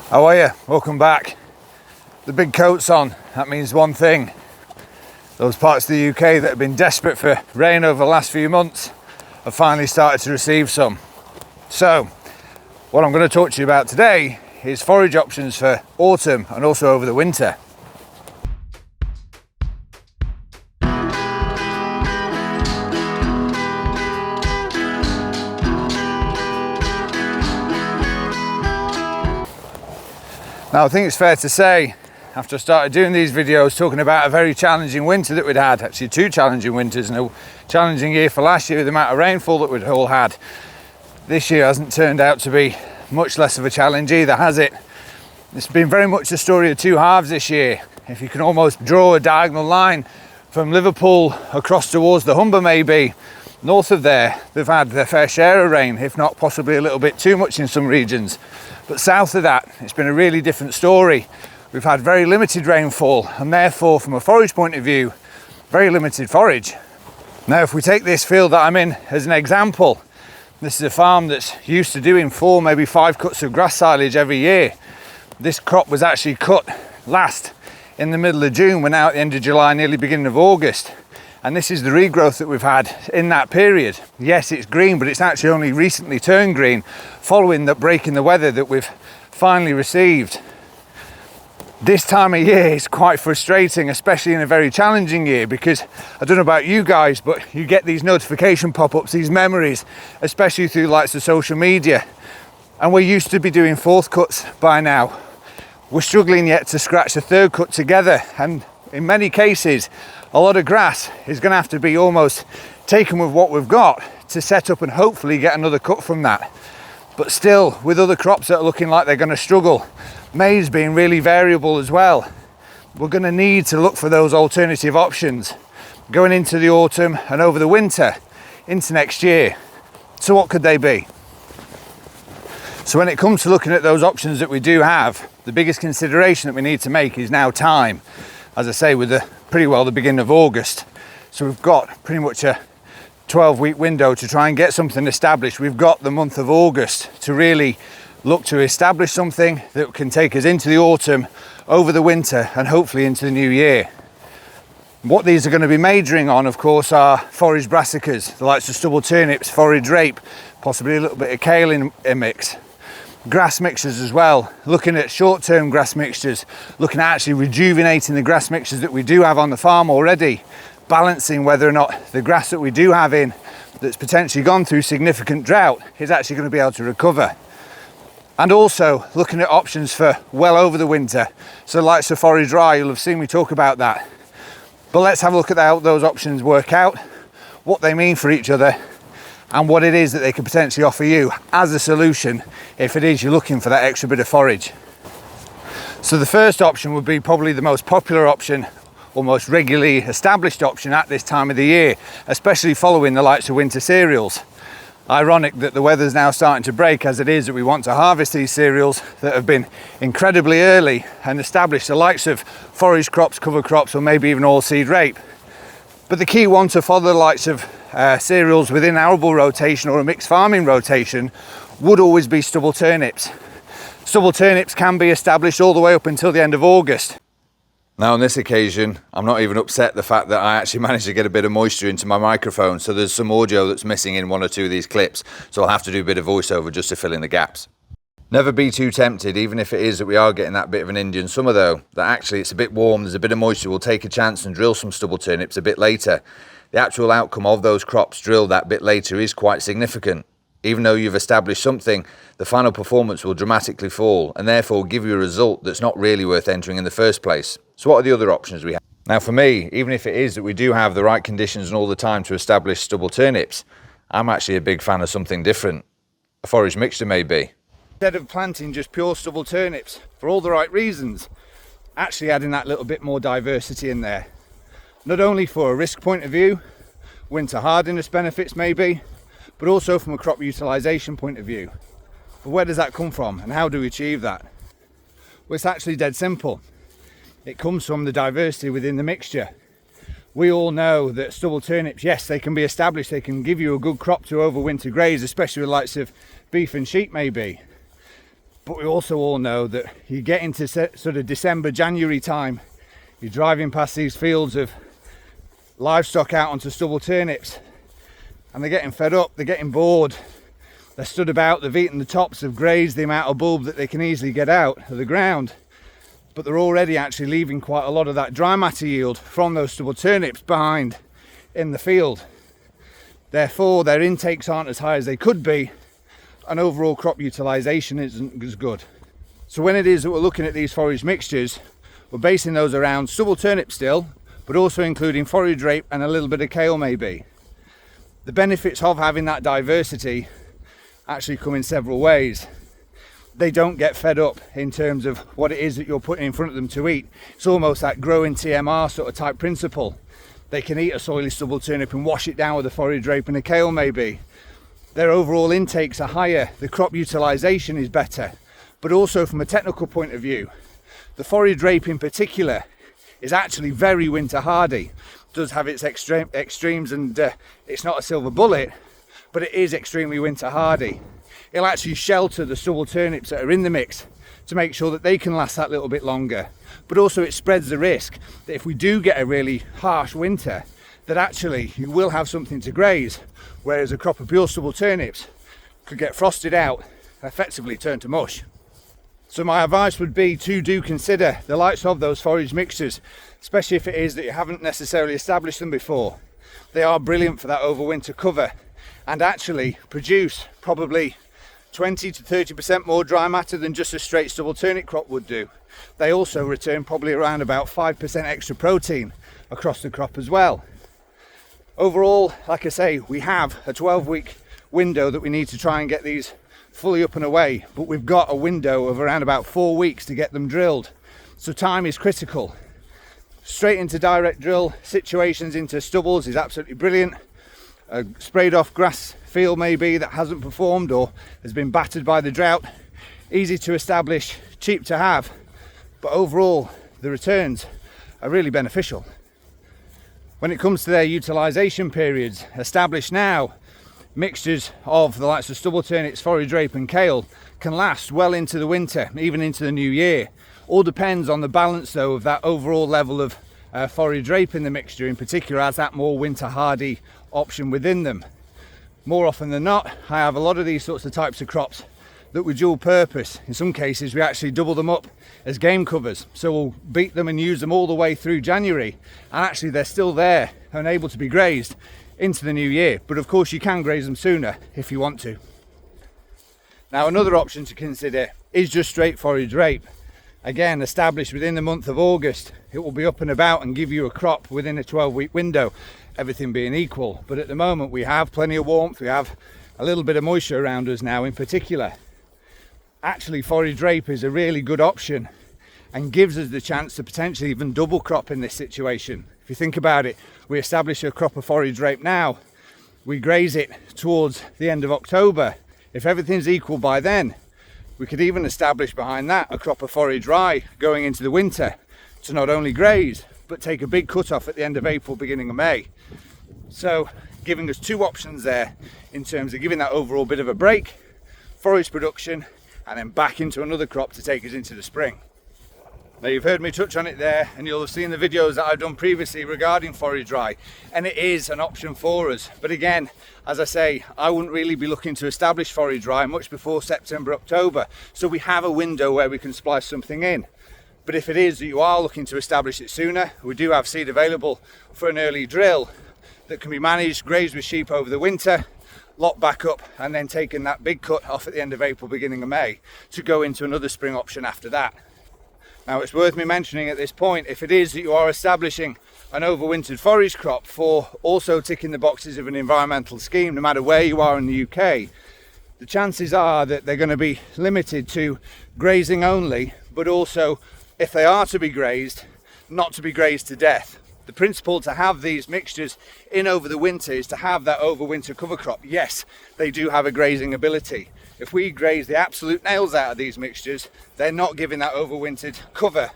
How are you? Welcome back. The big coat's on. That means one thing. Those parts of the UK that have been desperate for rain over the last few months have finally started to receive some. So, what I'm going to talk to you about today is forage options for autumn and also over the winter. Now, I think it's fair to say, after I started doing these videos talking about a very challenging winter that we'd had, actually two challenging winters and a challenging year for last year with the amount of rainfall that we'd all had, this year hasn't turned out to be much less of a challenge either, has it? It's been very much the story of two halves this year. If you can almost draw a diagonal line from Liverpool across towards the Humber maybe, north of there, they've had their fair share of rain, if not possibly a little bit too much in some regions. But south of that, it's been a really different story. We've had very limited rainfall and therefore, from a forage point of view, very limited forage. Now, if we take this field that I'm in as an example, this is a farm that's used to doing 4, maybe 5 cuts of grass silage every year. This crop was actually cut last in the middle of June. We're now at the end of July, nearly beginning of August. And this is the regrowth that we've had in that period. Yes, it's green, but it's actually only recently turned green following that break in the weather that we've finally received. This time of year is quite frustrating, especially in a very challenging year, because I don't know about you guys, but you get these notification pop-ups, these memories, especially through likes of social media. And we're used to be doing 4th cuts by now. We're struggling yet to scratch the 3rd cut together, and in many cases, a lot of grass is going to have to be almost taken with what we've got to set up and hopefully get another cut from that. But still, with other crops that are looking like they're going to struggle, maize being really variable as well, we're going to need to look for those alternative options going into the autumn and over the winter into next year. So what could they be? So when it comes to looking at those options that we do have, the biggest consideration that we need to make is now time. As I say, with pretty well the beginning of August. So we've got pretty much a 12-week window to try and get something established. We've got the month of August to really look to establish something that can take us into the autumn, over the winter, and hopefully into the new year. What these are going to be majoring on, of course, are forage brassicas, the likes of stubble turnips, forage rape, possibly a little bit of kale in a mix. Grass mixtures as well, looking at short-term grass mixtures, looking at actually rejuvenating the grass mixtures that we do have on the farm already, balancing whether or not the grass that we do have in that's potentially gone through significant drought is actually going to be able to recover. And also looking at options for well over the winter, so like the forage rye, you'll have seen me talk about that. But let's have a look at how those options work out, what they mean for each other, and what it is that they could potentially offer you as a solution if it is you're looking for that extra bit of forage. So the first option would be probably the most popular option, or most regularly established option at this time of the year, especially following the likes of winter cereals. Ironic that the weather's now starting to break as it is that we want to harvest these cereals that have been incredibly early and establish the likes of forage crops, cover crops, or maybe even oilseed rape. But the key one to follow the likes of cereals within arable rotation or a mixed farming rotation would always be stubble turnips. Stubble turnips can be established all the way up until the end of August. Now on this occasion, I'm not even upset the fact that I actually managed to get a bit of moisture into my microphone, so there's some audio that's missing in 1 or 2 of these clips, so I'll have to do a bit of voiceover just to fill in the gaps. Never be too tempted, even if it is that we are getting that bit of an Indian summer though, that actually it's a bit warm, there's a bit of moisture, we'll take a chance and drill some stubble turnips a bit later. The actual outcome of those crops drilled that bit later is quite significant. Even though you've established something, the final performance will dramatically fall and therefore give you a result that's not really worth entering in the first place. So what are the other options we have? Now for me, even if it is that we do have the right conditions and all the time to establish stubble turnips, I'm actually a big fan of something different. A forage mixture maybe. Instead of planting just pure stubble turnips for all the right reasons, actually adding that little bit more diversity in there. Not only for a risk point of view, winter hardiness benefits maybe, but also from a crop utilisation point of view. But where does that come from and how do we achieve that? Well, it's actually dead simple. It comes from the diversity within the mixture. We all know that stubble turnips, yes, they can be established, they can give you a good crop to overwinter graze, especially with the likes of beef and sheep maybe. But we also all know that you get into sort of December, January time, you're driving past these fields of livestock out onto stubble turnips, and they're getting fed up, they're getting bored, they're stood about, they've eaten the tops, they've grazed the amount of bulb that they can easily get out of the ground, but they're already actually leaving quite a lot of that dry matter yield from those stubble turnips behind in the field. Therefore, their intakes aren't as high as they could be, and overall crop utilisation isn't as good. So when it is that we're looking at these forage mixtures, we're basing those around stubble turnip still, but also including forage rape and a little bit of kale maybe. The benefits of having that diversity actually come in several ways. They don't get fed up in terms of what it is that you're putting in front of them to eat. It's almost that growing TMR sort of type principle. They can eat a soily stubble turnip and wash it down with a forage rape and a kale maybe. Their overall intakes are higher, the crop utilisation is better, but also from a technical point of view, the forage rape in particular is actually very winter hardy. It does have its extremes, and it's not a silver bullet, but it is extremely winter hardy. It'll actually shelter the stubble turnips that are in the mix to make sure that they can last that little bit longer. But also it spreads the risk that if we do get a really harsh winter, that actually you will have something to graze, whereas a crop of pure stubble turnips could get frosted out, effectively turn to mush. So my advice would be to do consider the likes of those forage mixtures, especially if it is that you haven't necessarily established them before. They are brilliant for that overwinter cover and actually produce probably 20 to 30% more dry matter than just a straight stubble turnip crop would do. They also return probably around about 5% extra protein across the crop as well. Overall, like I say, we have a 12-week window that we need to try and get these fully up and away, but we've got a window of around about 4 weeks to get them drilled. So time is critical. Straight into direct drill situations into stubbles is absolutely brilliant. A sprayed off grass field maybe that hasn't performed or has been battered by the drought, easy to establish, cheap to have, but overall the returns are really beneficial. When it comes to their utilisation periods, established now, mixtures of the likes of stubble turnips, forage rape and kale can last well into the winter, even into the new year. All depends on the balance though of that overall level of forage rape in the mixture, in particular as that more winter hardy option within them. More often than not, I have a lot of these sorts of types of crops that were dual purpose. In some cases we actually double them up as game covers, so we'll beat them and use them all the way through January, and actually they're still there and able to be grazed into the new year. But of course you can graze them sooner if you want to. Now another option to consider is just straight forage rape. Again, established within the month of August, it will be up and about and give you a crop within a 12-week window, everything being equal. But at the moment we have plenty of warmth, we have a little bit of moisture around us now in particular. Actually, forage rape is a really good option and gives us the chance to potentially even double crop in this situation. If you think about it, we establish a crop of forage rape now, we graze it towards the end of October. If everything's equal by then, we could even establish behind that a crop of forage rye going into the winter to not only graze, but take a big cut off at the end of April, beginning of May. So giving us two options there in terms of giving that overall bit of a break, forage production, and then back into another crop to take us into the spring. Now you've heard me touch on it there, and you'll have seen the videos that I've done previously regarding forage rye, and it is an option for us. But again, as I say, I wouldn't really be looking to establish forage rye much before September, October. So we have a window where we can splice something in. But if it is that you are looking to establish it sooner, we do have seed available for an early drill that can be managed, grazed with sheep over the winter, locked back up, and then taken that big cut off at the end of April, beginning of May, to go into another spring option after that. Now it's worth me mentioning at this point, if it is that you are establishing an overwintered forage crop for also ticking the boxes of an environmental scheme, no matter where you are in the UK, the chances are that they're going to be limited to grazing only, but also, if they are to be grazed, not to be grazed to death. The principle to have these mixtures in over the winter is to have that overwinter cover crop. Yes, they do have a grazing ability. If we graze the absolute nails out of these mixtures, they're not giving that overwintered cover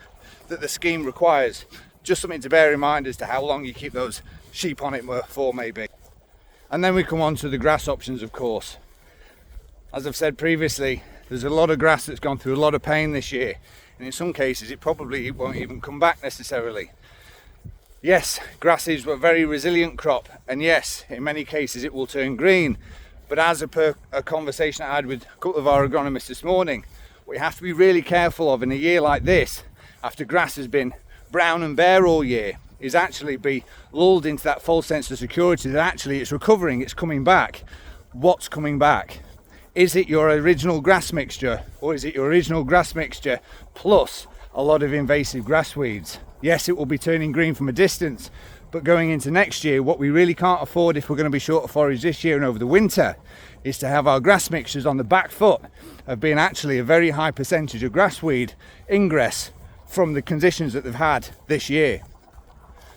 that the scheme requires. Just something to bear in mind as to how long you keep those sheep on it for maybe. And then we come on to the grass options, of course. As I've said previously, There's a lot of grass that's gone through a lot of pain this year, and in some cases it probably won't even come back necessarily. Yes, grass is a very resilient crop, and yes, in many cases it will turn green, but as per a conversation I had with a couple of our agronomists this morning, what you have to be really careful of in a year like this, after grass has been brown and bare all year, is actually be lulled into that false sense of security that actually it's recovering, it's coming back. What's coming back? Is it your original grass mixture, or is it your original grass mixture plus a lot of invasive grass weeds? Yes, it will be turning green from a distance, but going into next year, what we really can't afford if we're going to be short of forage this year and over the winter is to have our grass mixtures on the back foot of being actually a very high percentage of grass weed ingress from the conditions that they've had this year.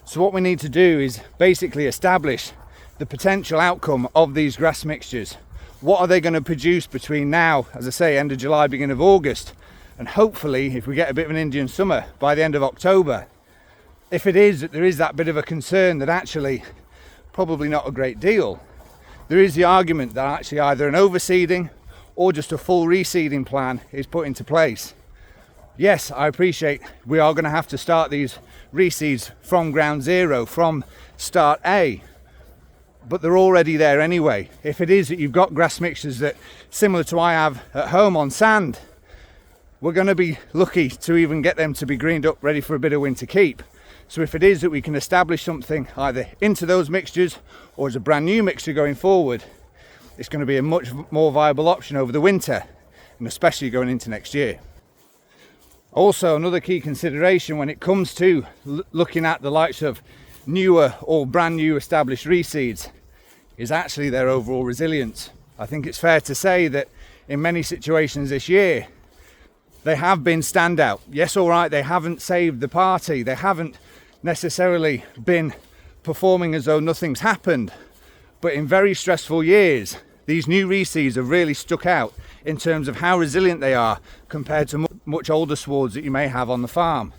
So what we need to do is basically establish the potential outcome of these grass mixtures. What are they going to produce between now, as I say, end of July, beginning of August, and hopefully, if we get a bit of an Indian summer, by the end of October. If it is that there is that bit of a concern that actually probably not a great deal, there is the argument that actually either an overseeding or just a full reseeding plan is put into place. Yes, I appreciate we are going to have to start these reseeds from ground zero, from start A, but they're already there anyway. If it is that you've got grass mixtures that similar to I have at home on sand, we're going to be lucky to even get them to be greened up ready for a bit of winter keep. So if it is that we can establish something either into those mixtures or as a brand new mixture going forward, it's going to be a much more viable option over the winter, and especially going into next year. Also, another key consideration when it comes to looking at the likes of newer or brand new established reseeds is actually their overall resilience. I think it's fair to say that in many situations this year, they have been standout. Yes, all right, they haven't saved the party. They haven't necessarily been performing as though nothing's happened. But in very stressful years, these new reseeds have really stuck out in terms of how resilient they are compared to much older swards that you may have on the farm.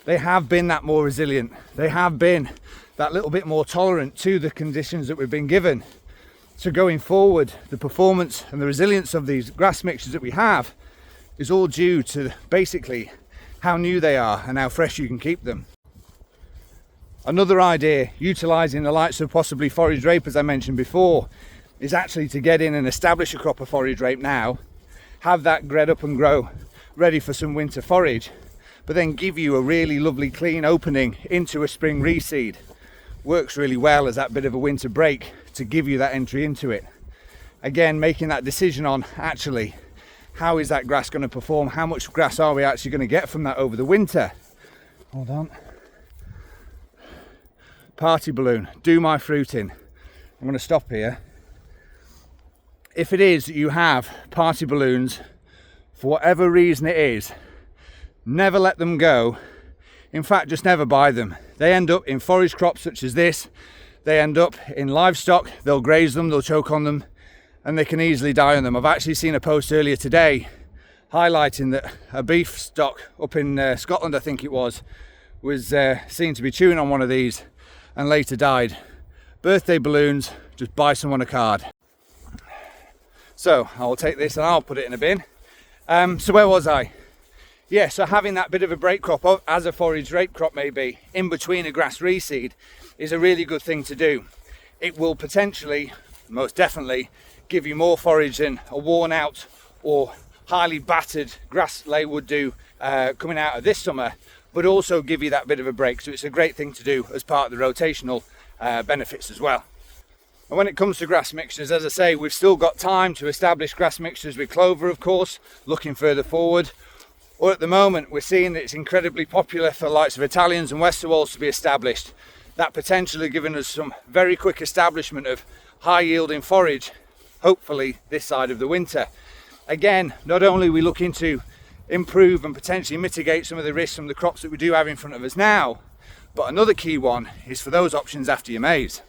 They have been that more resilient. They have been that little bit more tolerant to the conditions that we've been given. So going forward, the performance and the resilience of these grass mixtures that we have is all due to basically how new they are and how fresh you can keep them. Another idea, utilising the likes of possibly forage rape, as I mentioned before, is actually to get in and establish a crop of forage rape now, have that bred up and grow ready for some winter forage, but then give you a really lovely clean opening into a spring reseed. Works really well as that bit of a winter break to give you that entry into it. Again, making that decision on actually how is that grass going to perform, how much grass are we actually going to get from that over the winter. Hold on. Party balloon, do my fruiting. I'm going to stop here. If it is that you have party balloons, for whatever reason it is, never let them go. In fact, just never buy them. They end up in forage crops such as this. They end up in livestock. They'll graze them, they'll choke on them, and they can easily die on them. I've actually seen a post earlier today highlighting that a beef stock up in Scotland, I think it was seen to be chewing on one of these and later died. Birthday balloons, just buy someone a card. So I'll take this and I'll put it in a bin. So where was I? Yeah, so having that bit of a break crop, as a forage rape crop maybe, in between a grass reseed is a really good thing to do. It will potentially, most definitely, give you more forage than a worn out or highly battered grass lay would do coming out of this summer, but also give you that bit of a break. So it's a great thing to do as part of the rotational benefits as well. And when it comes to grass mixtures, as I say, we've still got time to establish grass mixtures with clover, of course, looking further forward. Or at the moment, we're seeing that it's incredibly popular for the likes of Italians and Westerwolds to be established. That potentially giving us some very quick establishment of high yielding forage, hopefully this side of the winter. Again, not only are we looking to improve and potentially mitigate some of the risks from the crops that we do have in front of us now, but another key one is for those options after your maize.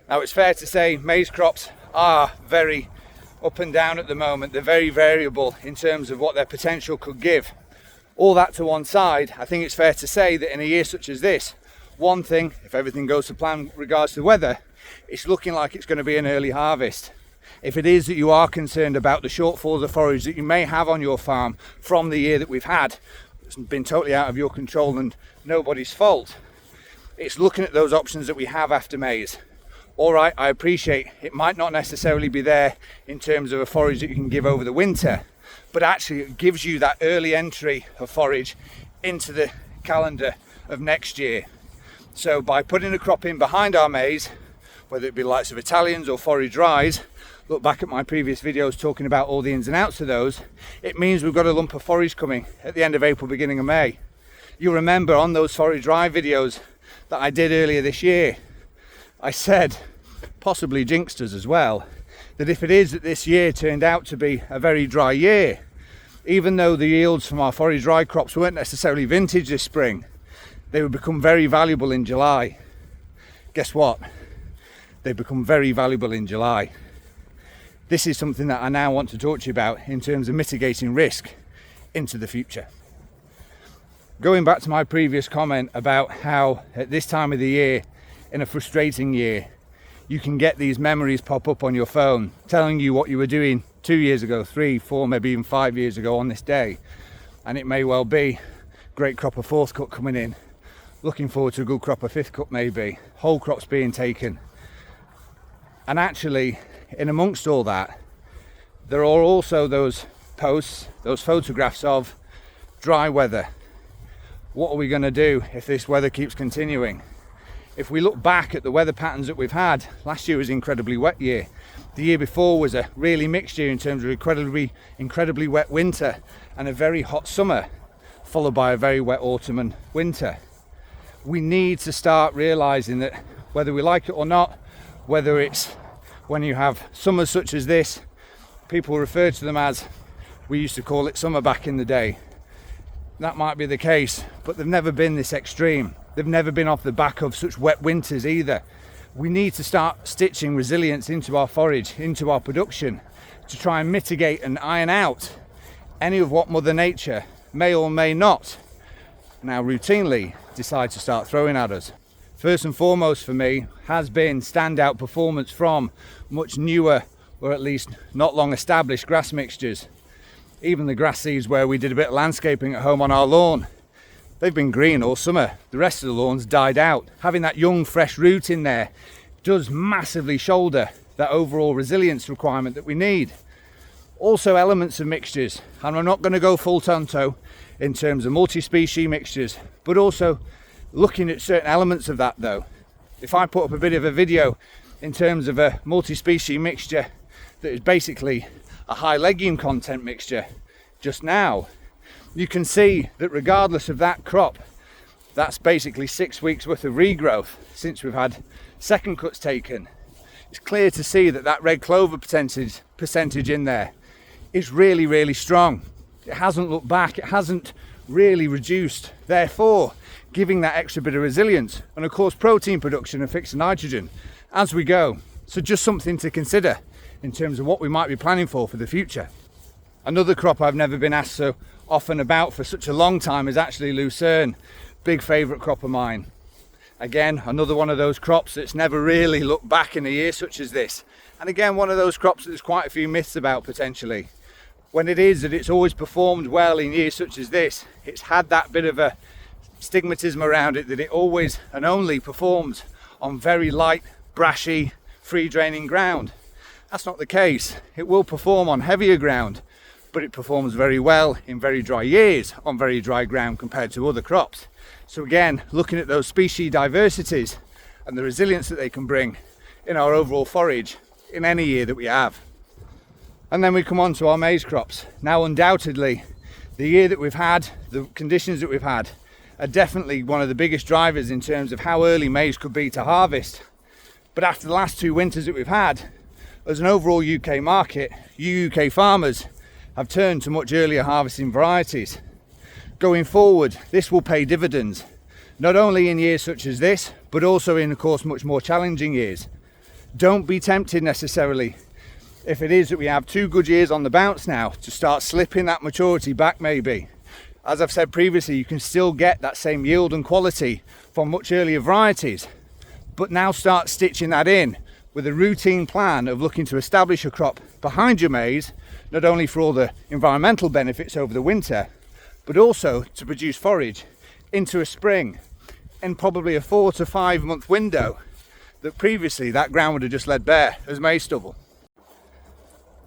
Now, it's fair to say maize crops are very up and down at the moment. They're very variable in terms of what their potential could give. All that to one side, I think it's fair to say that in a year such as this, one thing, if everything goes to plan with regards to weather, it's looking like it's going to be an early harvest. If it is that you are concerned about the shortfalls of forage that you may have on your farm from the year that we've had, it's been totally out of your control and nobody's fault, it's looking at those options that we have after maize. All right, I appreciate it might not necessarily be there in terms of a forage that you can give over the winter, but actually it gives you that early entry of forage into the calendar of next year. So by putting a crop in behind our maize, whether it be the likes of Italians or Forage Rise, look back at my previous videos talking about all the ins and outs of those, it means we've got a lump of forage coming at the end of April, beginning of May. You'll remember on those Forage Rise videos that I did earlier this year, I said, possibly jinxed us as well, that if it is that this year turned out to be a very dry year, even though the yields from our Forage Rise crops weren't necessarily vintage this spring, they would become very valuable in July. Guess what? They become very valuable in July. This is something that I now want to talk to you about in terms of mitigating risk into the future. Going back to my previous comment about how at this time of the year, in a frustrating year, you can get these memories pop up on your phone telling you what you were doing 2 years ago, 3, 4, maybe even 5 years ago on this day. And it may well be great crop of fourth cut coming in, looking forward to a good crop of fifth cut maybe, whole crops being taken. And actually, in amongst all that, there are also those posts, those photographs of dry weather. What are we going to do if this weather keeps continuing? If we look back at the weather patterns that we've had, last year was an incredibly wet year. The year before was a really mixed year in terms of incredibly wet winter and a very hot summer, followed by a very wet autumn and winter. We need to start realizing that whether we like it or not, whether it's when you have summers such as this, people refer to them as, we used to call it summer back in the day. That might be the case, but they've never been this extreme. They've never been off the back of such wet winters either. We need to start stitching resilience into our forage, into our production, to try and mitigate and iron out any of what Mother Nature may or may not now routinely decide to start throwing at us. First and foremost for me has been standout performance from much newer, or at least not long established grass mixtures. Even the grass seeds where we did a bit of landscaping at home on our lawn, they've been green all summer. The rest of the lawn's died out. Having that young fresh root in there does massively shoulder that overall resilience requirement that we need. Also elements of mixtures, and I'm not going to go full tonto in terms of multi-species mixtures, but also looking at certain elements of that though. If I put up a bit of a video in terms of a multi-species mixture that is basically a high legume content mixture just now, you can see that regardless of that crop, that's basically 6 weeks worth of regrowth since we've had second cuts taken. It's clear to see that that red clover percentage in there is really, really strong. It hasn't looked back, it hasn't really reduced, therefore giving that extra bit of resilience and of course protein production and fixed nitrogen as we go. So just something to consider in terms of what we might be planning for the future. Another crop I've never been asked so often about for such a long time is actually lucerne. Big favourite crop of mine. Again, another one of those crops that's never really looked back in a year such as this. And again, one of those crops that there's quite a few myths about potentially. When it is that it's always performed well in years such as this, it's had that bit of a stigmatism around it that it always and only performs on very light, brashy, free draining ground. That's not the case. It will perform on heavier ground, but it performs very well in very dry years on very dry ground compared to other crops. So again, looking at those species diversities and the resilience that they can bring in our overall forage in any year that we have. And then we come on to our maize crops. Now undoubtedly, the year that we've had, the conditions that we've had, are definitely one of the biggest drivers in terms of how early maize could be to harvest. But after the last 2 winters that we've had, as an overall UK market, UK farmers have turned to much earlier harvesting varieties. Going forward, this will pay dividends, not only in years such as this, but also in, of course, much more challenging years. Don't be tempted necessarily, if it is that we have 2 good years on the bounce now, to start slipping that maturity back maybe. As I've said previously, you can still get that same yield and quality from much earlier varieties, but now start stitching that in with a routine plan of looking to establish a crop behind your maize, not only for all the environmental benefits over the winter, but also to produce forage into a spring in probably a 4 to 5 month window that previously that ground would have just laid bare as maize stubble.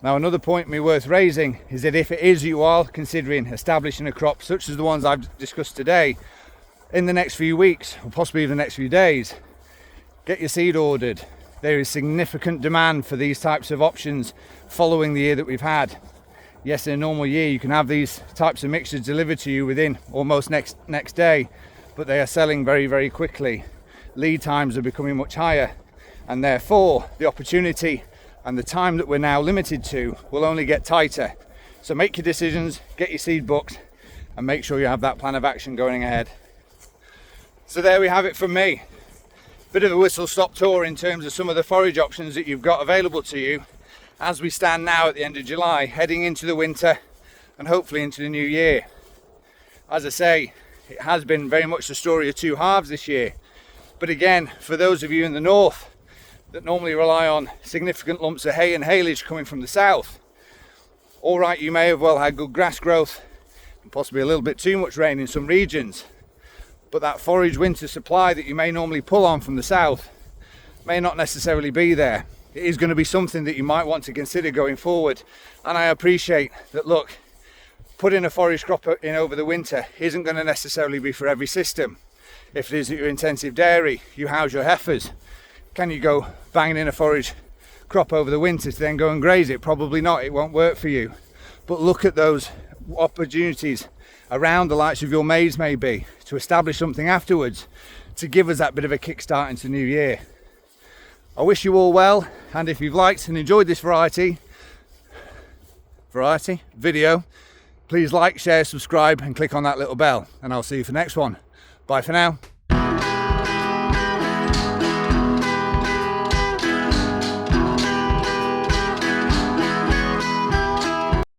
Now, another point worth raising is that if it is you are considering establishing a crop such as the ones I've discussed today, in the next few weeks or possibly the next few days, get your seed ordered. There is significant demand for these types of options following the year that we've had. Yes, in a normal year you can have these types of mixtures delivered to you within almost next day, but they are selling very, very quickly. Lead times are becoming much higher, and therefore the opportunity and the time that we're now limited to will only get tighter. So make your decisions, get your seed booked, and make sure you have that plan of action going ahead. So there we have it from me. Bit of a whistle-stop tour in terms of some of the forage options that you've got available to you as we stand now at the end of July, heading into the winter and hopefully into the new year. As I say, it has been very much the story of two halves this year. But again, for those of you in the north that normally rely on significant lumps of hay and haylage coming from the south, all right, you may have well had good grass growth and possibly a little bit too much rain in some regions, but that forage winter supply that you may normally pull on from the south may not necessarily be there. It is going to be something that you might want to consider going forward, and I appreciate that, look, putting a forage crop in over the winter isn't going to necessarily be for every system. If it is your intensive dairy, you house your heifers, can you go banging in a forage crop over the winter to then go and graze it? Probably not, it won't work for you. But look at those opportunities around the likes of your maize maybe to establish something afterwards to give us that bit of a kickstart into the new year. I wish you all well, and if you've liked and enjoyed this variety video, please like, share, subscribe and click on that little bell, and I'll see you for the next one. Bye for now.